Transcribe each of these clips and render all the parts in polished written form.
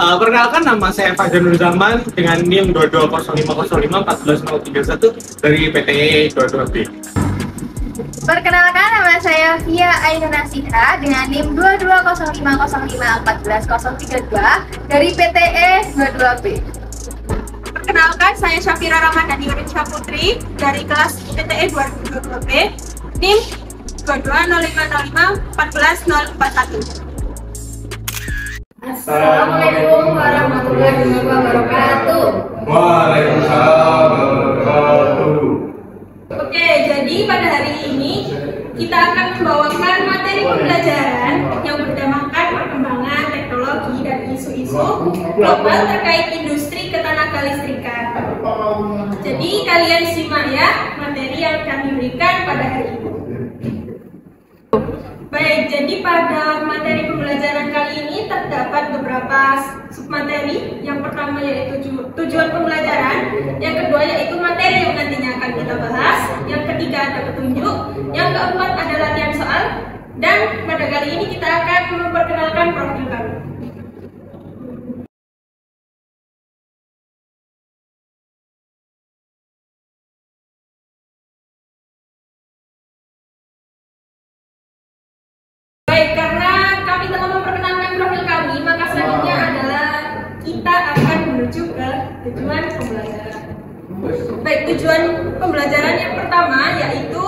Perkenalkan, nama saya Fajar Nur Zaman dengan NIM 2205051431 dari PTE 22B. Perkenalkan, nama saya Via Ainun Nasiha dengan NIM 220505140132 dari PTE 22B. Perkenalkan, saya Syafira Ramadhani Urisha Putri dari kelas PTE 2022B, NIM 2205051441. Assalamualaikum warahmatullahi wabarakatuh. Waalaikumsalam warahmatullahi. Oke, jadi pada hari ini kita akan membawakan materi pembelajaran yang bertemakan perkembangan teknologi dan isu-isu global terkait industri ketenaga listrikan. Jadi kalian simak ya materi yang kami berikan pada hari ini. Baik, jadi pada materi pembelajaran kali ini terdapat beberapa submateri. Yang pertama yaitu tujuan pembelajaran, yang kedua yaitu materi yang nantinya akan kita bahas, yang ketiga ada petunjuk, yang keempat ada latihan soal, dan pada kali ini kita akan memperkenalkan profil kami. Baik, karena kami telah memperkenalkan profil kami, maka selanjutnya adalah kita akan menuju ke tujuan pembelajaran. Baik, tujuan pembelajaran yang pertama yaitu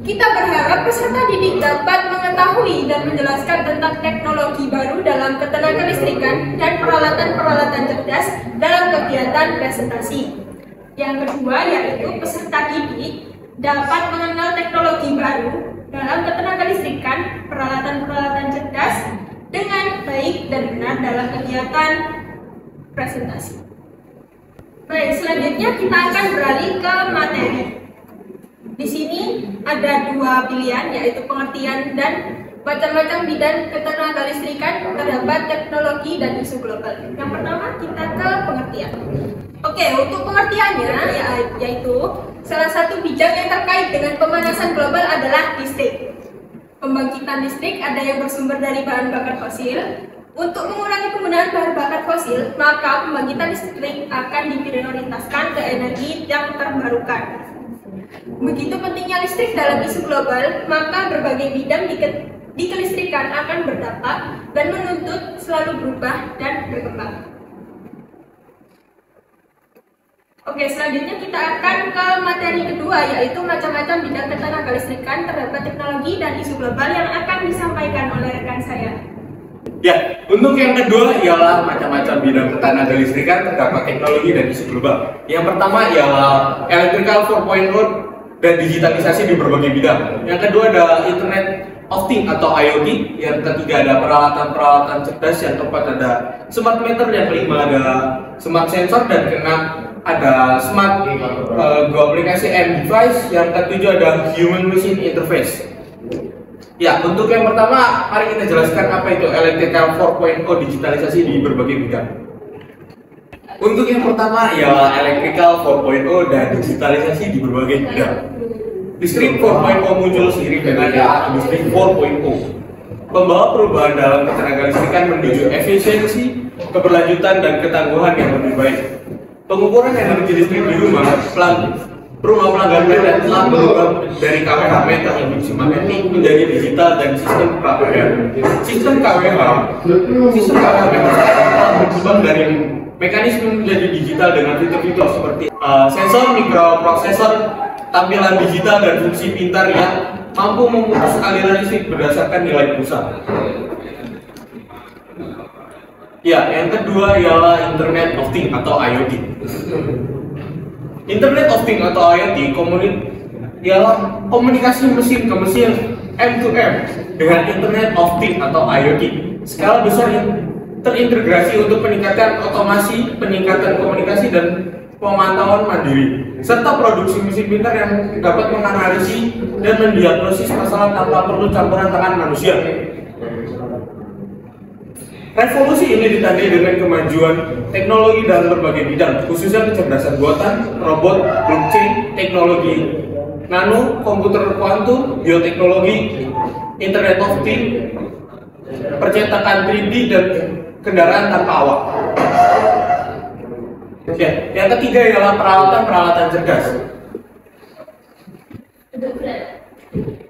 kita berharap peserta didik dapat mengetahui dan menjelaskan tentang teknologi baru dalam ketenaga listrikan dan peralatan-peralatan cerdas dalam kegiatan presentasi. Yang kedua yaitu peserta didik dapat mengenal teknologi baru dalam ketenaga listrikan, peralatan-peralatan cerdas dengan baik dan benar dalam kegiatan presentasi. Baik, selanjutnya kita akan beralih ke materi. Di sini ada dua pilihan, yaitu pengertian dan macam-macam bidang ketenaga listrikan terdapat teknologi dan isu global. Yang pertama kita ke pengertian. Oke, untuk pengertiannya yaitu salah satu bidang yang terkait dengan pemanasan global adalah listrik. Pembangkitan listrik ada yang bersumber dari bahan bakar fosil. Untuk mengurangi penggunaan bahan bakar fosil, maka pembangkitan listrik akan diprioritaskan ke energi yang terbarukan. Begitu pentingnya listrik dalam isu global, maka berbagai bidang di kelistrikan akan berdampak dan menuntut selalu berubah dan berkembang. Oke, selanjutnya kita akan ke materi kedua, yaitu macam-macam bidang ketenaga listrikan terdapat teknologi dan isu global yang akan disampaikan oleh rekan saya. Ya, untuk yang kedua ialah macam-macam bidang ketenaga listrikan terdapat teknologi dan isu global. Yang pertama ialah Electrical 4.0 dan digitalisasi di berbagai bidang. Yang kedua ada Internet of Things atau IoT. Yang ketiga ada peralatan-peralatan cerdas. Yang keempat ada smart meter. Yang kelima ada smart sensor. Dan keenam ada smart go aplikasi and device. Yang ketujuh ada human machine interface. Ya, untuk yang pertama, mari kita jelaskan apa itu Electrical 4.0 digitalisasi di berbagai bidang. Untuk yang pertama ialah Electrical 4.0 dan digitalisasi di berbagai bidang. Listrik 4.0 muncul seiring dengan era industri 4.0. Membawa perubahan dalam ketenaga listrikan menuju efisiensi, keberlanjutan dan ketangguhan yang lebih baik. Pengukuran energi listrik di rumah pelanggan PLN telah berubah dari KWH meter induksi magnetik menjadi digital dan sistem KWH. Sistem KWH telah berkembang dari mekanisme menjadi digital dengan fitur-fitur seperti sensor, mikroprosesor, tampilan digital dan fungsi pintar yang mampu memutus aliran listrik berdasarkan nilai pulsa. Ya, yang kedua ialah Internet of Things atau IoT. Internet of Things atau IoT ialah komunikasi mesin ke mesin M2M dengan Internet of Things atau IoT. Skala besar yang terintegrasi untuk peningkatan otomasi, peningkatan komunikasi dan pemantauan mandiri, serta produksi mesin pintar yang dapat menganalisis dan mendiagnosis masalah tanpa perlu campuran tangan manusia. Revolusi ini ditandai dengan kemajuan teknologi dalam berbagai bidang, khususnya kecerdasan buatan, robot, blockchain, teknologi nano, komputer kuantum, bioteknologi, Internet of Things, percetakan 3D dan kendaraan tanpa awak. Ya, yang ketiga ialah peralatan-peralatan cerdas.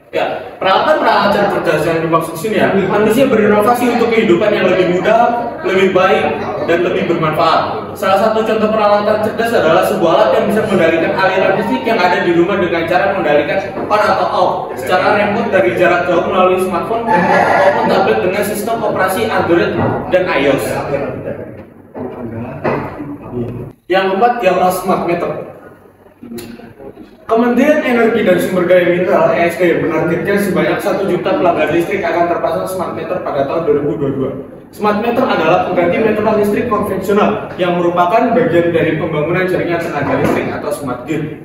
Ya, peralatan-peralatan cerdas yang dimaksud sini ya, manusia berinovasi untuk kehidupan yang lebih mudah, lebih baik, dan lebih bermanfaat. Salah satu contoh peralatan cerdas adalah sebuah alat yang bisa mengendalikan aliran listrik yang ada di rumah dengan cara mengendalikan on atau off secara remote dari jarak jauh melalui smartphone maupun tablet dengan sistem operasi Android dan iOS. Yang keempat ialah smart meter. Kementerian Energi dan Sumber Daya Mineral (ESD) menargetkan sebanyak 1 juta pelanggan listrik akan terpasang smart meter pada tahun 2022. Smart meter adalah pengganti meteran listrik konvensional yang merupakan bagian dari pembangunan jaringan tenaga listrik atau smart grid.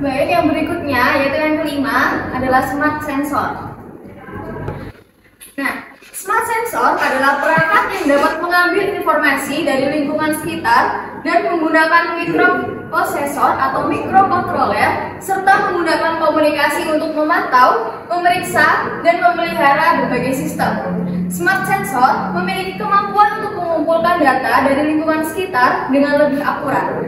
Baik, yang berikutnya yaitu yang kelima adalah smart sensor. Nah, smart sensor adalah perangkat yang dapat mengambil informasi dari lingkungan sekitar dan menggunakan mikroprosesor atau mikrokontroler serta menggunakan komunikasi untuk memantau, memeriksa, dan memelihara berbagai sistem. Smart sensor memiliki kemampuan untuk mengumpulkan data dari lingkungan sekitar dengan lebih akurat.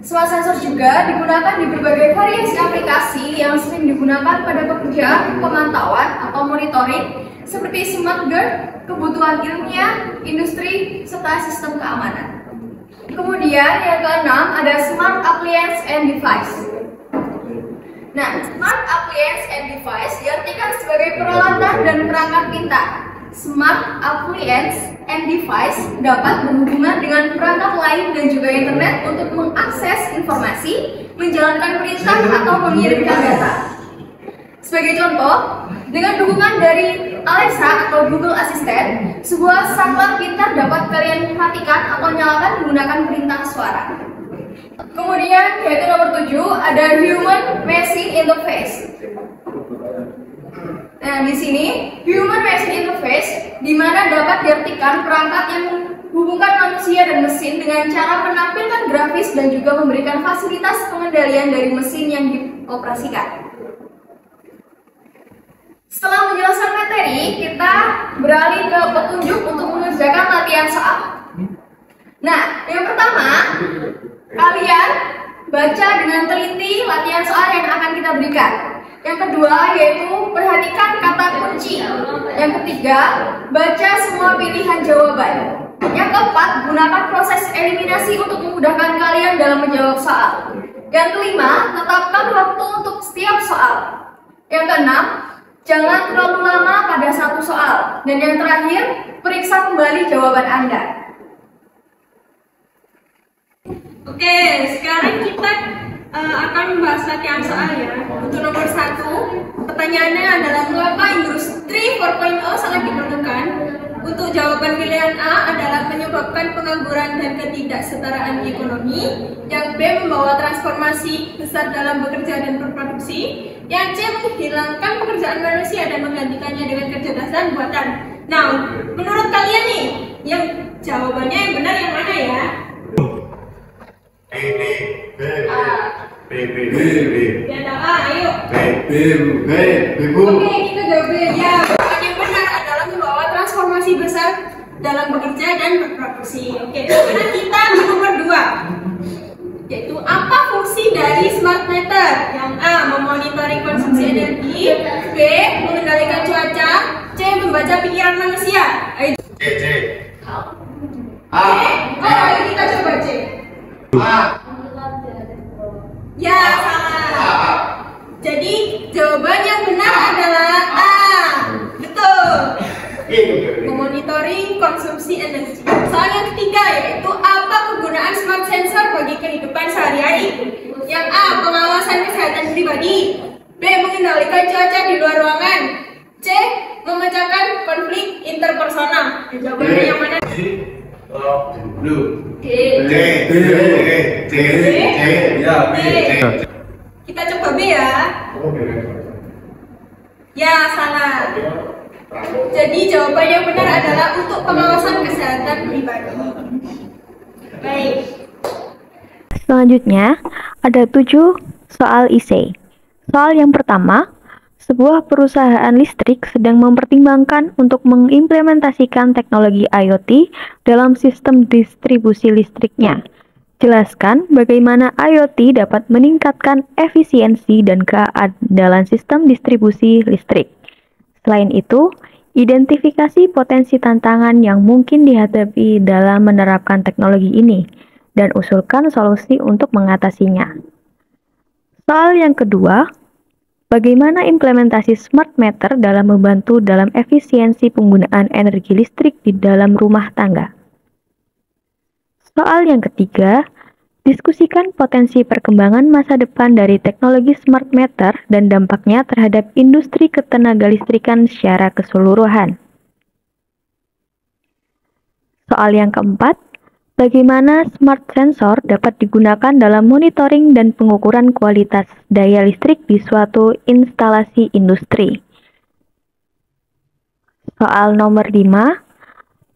Smart sensor juga digunakan di berbagai variasi aplikasi yang sering digunakan pada pekerjaan pemantauan atau monitoring seperti smart guard, kebutuhan ilmiah, industri, serta sistem keamanan. Kemudian yang keenam ada smart appliance and device. Nah, smart appliance and device diartikan sebagai peralatan dan perangkat pintar. Smart appliance and device dapat berhubungan dengan perangkat lain dan juga internet untuk mengakses informasi, menjalankan perintah atau mengirimkan data. Sebagai contoh, dengan dukungan dari Alexa atau Google Assistant, sebuah saklar pintar dapat kalian perhatikan atau nyalakan menggunakan perintah suara. Kemudian yaitu nomor 7 ada human machine interface. Nah, di sini human machine interface di mana dapat diartikan perangkat yang menghubungkan manusia dan mesin dengan cara menampilkan grafis dan juga memberikan fasilitas pengendalian dari mesin yang dioperasikan. Setelah menjelaskan materi, kita beralih ke petunjuk untuk mengerjakan latihan soal. Nah, yang pertama, kalian baca dengan teliti latihan soal yang akan kita berikan. Yang kedua, yaitu perhatikan kata kunci. Yang ketiga, baca semua pilihan jawaban. Yang keempat, gunakan proses eliminasi untuk memudahkan kalian dalam menjawab soal. Yang kelima, tetapkan waktu untuk setiap soal. Yang keenam, jangan terlalu lama pada satu soal. Dan yang terakhir, periksa kembali jawaban Anda. Oke, sekarang kita akan membahas latihan soal ya. Untuk nomor 1, pertanyaannya adalah mengapa industri 4.0 sangat diperlukan? Untuk jawaban pilihan A adalah menyebabkan pengangguran dan ketidaksetaraan ekonomi. Yang B membawa transformasi besar dalam bekerja dan berproduksi. Yang C menghilangkan pekerjaan manusia dan menggantikannya dengan kecerdasan buatan. Nah, menurut kalian nih, yang jawabannya yang benar yang mana ya? Ya, ayo. Oke, kita jawab ya. Jawaban yang benar adalah membawa transformasi besar dalam bekerja dan berproduksi. Oke, sekarang kita ke nomor 2, yaitu apa fungsi dari smart meter? Yang A, memonitoring konsumsi energi. B, mengendalikan cuaca. C, membaca pikiran manusia. Ayo. C. Ayo kita coba C. Ya, salah. Jadi jawaban yang benar adalah A. Betul. Memonitoring konsumsi energi. Soal yang ketiga yaitu apa kegunaan smart sensor bagi kehidupan sehari-hari? Yang A, pengawasan kesehatan pribadi. B, mengendalikan cuaca di luar ruangan. C, memecahkan konflik interpersonal. Jawabannya yang mana? Kita coba B ya. Ya, salah. Jadi jawaban yang benar adalah untuk pengawasan kesehatan pribadi. Baik. Selanjutnya, ada 7 soal essay. Soal yang pertama, Sebuah perusahaan listrik sedang mempertimbangkan untuk mengimplementasikan teknologi IoT dalam sistem distribusi listriknya. Jelaskan bagaimana IoT dapat meningkatkan efisiensi dan keandalan sistem distribusi listrik. Selain itu, identifikasi potensi tantangan yang mungkin dihadapi dalam menerapkan teknologi ini, dan usulkan solusi untuk mengatasinya. Soal yang kedua, bagaimana implementasi smart meter dalam membantu dalam efisiensi penggunaan energi listrik di dalam rumah tangga? Soal yang ketiga, diskusikan potensi perkembangan masa depan dari teknologi smart meter dan dampaknya terhadap industri ketenagalistrikan secara keseluruhan. Soal yang keempat, bagaimana smart sensor dapat digunakan dalam monitoring dan pengukuran kualitas daya listrik di suatu instalasi industri? Soal nomor 5,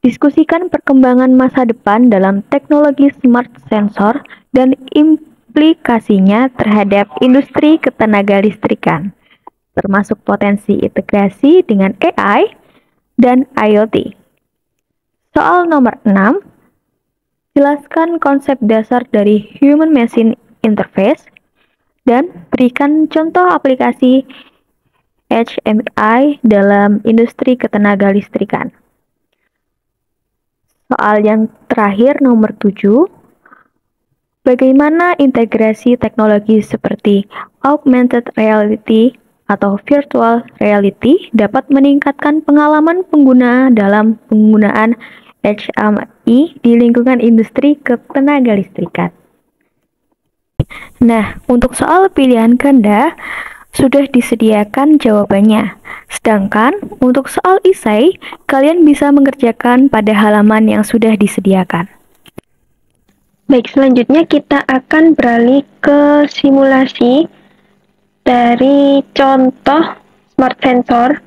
diskusikan perkembangan masa depan dalam teknologi smart sensor dan implikasinya terhadap industri ketenagalistrikan, termasuk potensi integrasi dengan AI dan IoT. Soal nomor 6, jelaskan konsep dasar dari Human Machine Interface dan berikan contoh aplikasi HMI dalam industri ketenagalistrikan. Soal yang terakhir nomor 7, bagaimana integrasi teknologi seperti augmented reality atau virtual reality dapat meningkatkan pengalaman pengguna dalam penggunaan HMI di lingkungan industri ketenagalistrikan. Nah, untuk soal pilihan ganda sudah disediakan jawabannya. Sedangkan untuk soal esai, kalian bisa mengerjakan pada halaman yang sudah disediakan. Baik, selanjutnya kita akan beralih ke simulasi dari contoh smart sensor.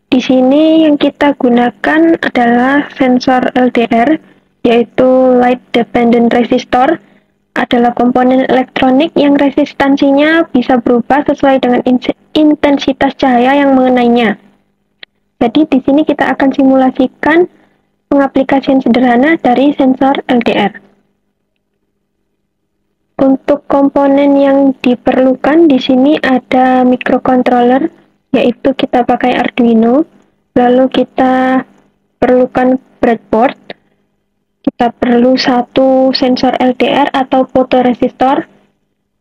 Di sini yang kita gunakan adalah sensor LDR, yaitu Light Dependent Resistor, adalah komponen elektronik yang resistansinya bisa berubah sesuai dengan intensitas cahaya yang mengenainya. Jadi di sini kita akan simulasikan pengaplikasian sederhana dari sensor LDR. Untuk komponen yang diperlukan di sini ada microcontroller, yaitu kita pakai Arduino, lalu kita perlukan breadboard, kita perlu satu sensor LDR atau photoresistor,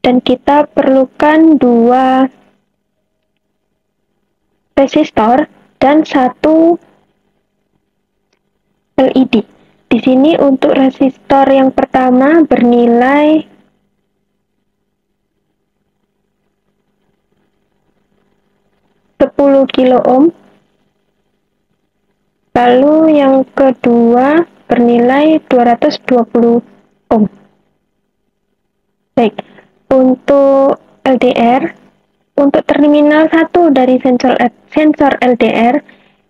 dan kita perlukan 2 resistor dan 1 LED. Di sini untuk resistor yang pertama bernilai 10 kilo ohm, lalu yang kedua bernilai 220 ohm. Baik, untuk LDR, untuk terminal 1 dari sensor LDR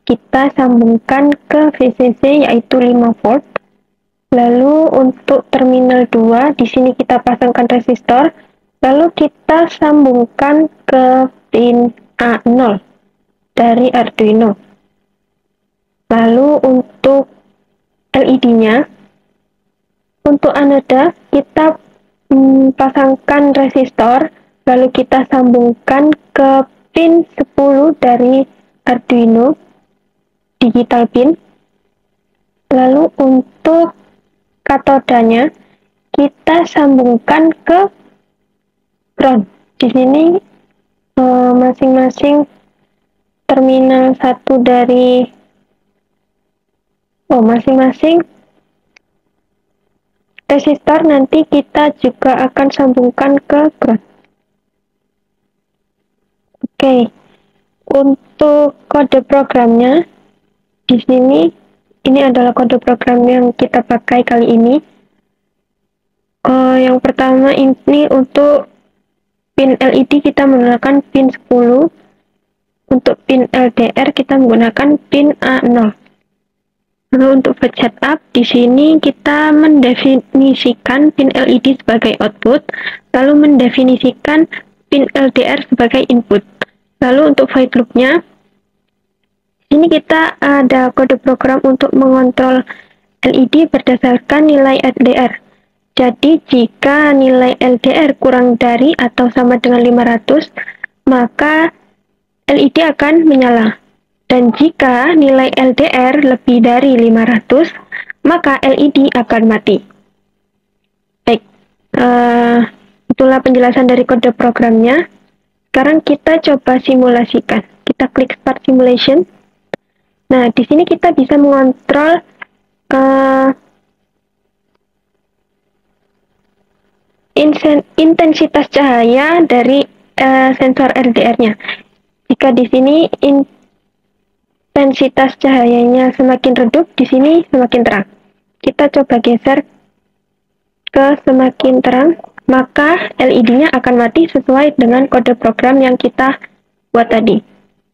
kita sambungkan ke VCC yaitu 5 volt. Lalu untuk terminal 2 di sini kita pasangkan resistor, lalu kita sambungkan ke pin A0 dari Arduino. Lalu untuk LED-nya, untuk anoda kita pasangkan resistor, lalu kita sambungkan ke pin 10 dari Arduino digital pin. Lalu untuk katodanya kita sambungkan ke ground. Di sini masing-masing terminal 1 dari masing-masing resistor nanti kita juga akan sambungkan ke ground. Oke, untuk kode programnya di sini ini adalah kode program yang kita pakai kali ini. Yang pertama ini untuk pin LED kita menggunakan pin 10. Untuk pin LDR kita menggunakan pin A0. Lalu untuk fetch setup di sini kita mendefinisikan pin LED sebagai output, lalu mendefinisikan pin LDR sebagai input. Lalu untuk void loop-nya, ini kita ada kode program untuk mengontrol LED berdasarkan nilai LDR. Jadi jika nilai LDR kurang dari atau sama dengan 500, maka LED akan menyala. Dan jika nilai LDR lebih dari 500, maka LED akan mati. Baik, itulah penjelasan dari kode programnya. Sekarang kita coba simulasikan. Kita klik Start Simulation. Nah, di sini kita bisa mengontrol intensitas cahaya dari sensor LDR-nya. Jika di sini intensitas cahayanya semakin redup, di sini semakin terang. Kita coba geser ke semakin terang, maka LED-nya akan mati sesuai dengan kode program yang kita buat tadi.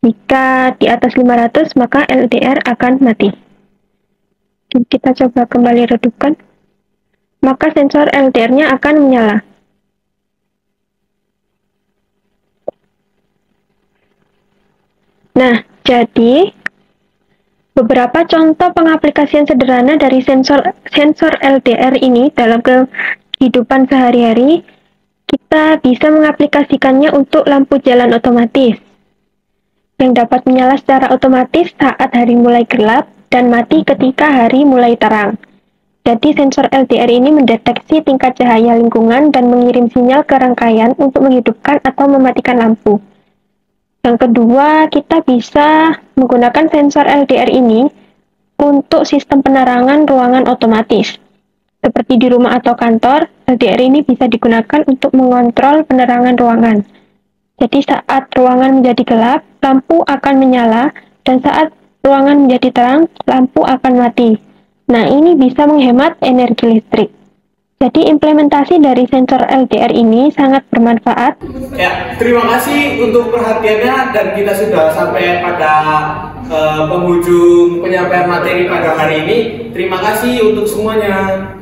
Jika di atas 500, maka LDR akan mati. Kita coba kembali redupkan, maka sensor LDR-nya akan menyala. Nah, jadi beberapa contoh pengaplikasian sederhana dari sensor LDR ini dalam kehidupan sehari-hari, kita bisa mengaplikasikannya untuk lampu jalan otomatis yang dapat menyala secara otomatis saat hari mulai gelap dan mati ketika hari mulai terang. Jadi sensor LDR ini mendeteksi tingkat cahaya lingkungan dan mengirim sinyal ke rangkaian untuk menghidupkan atau mematikan lampu. Yang kedua, kita bisa menggunakan sensor LDR ini untuk sistem penerangan ruangan otomatis. Seperti di rumah atau kantor, LDR ini bisa digunakan untuk mengontrol penerangan ruangan. Jadi saat ruangan menjadi gelap, lampu akan menyala, dan saat ruangan menjadi terang, lampu akan mati. Nah, ini bisa menghemat energi listrik. Jadi implementasi dari sensor LDR ini sangat bermanfaat. Ya, terima kasih untuk perhatiannya dan kita sudah sampai pada penghujung penyampaian materi pada hari ini. Terima kasih untuk semuanya.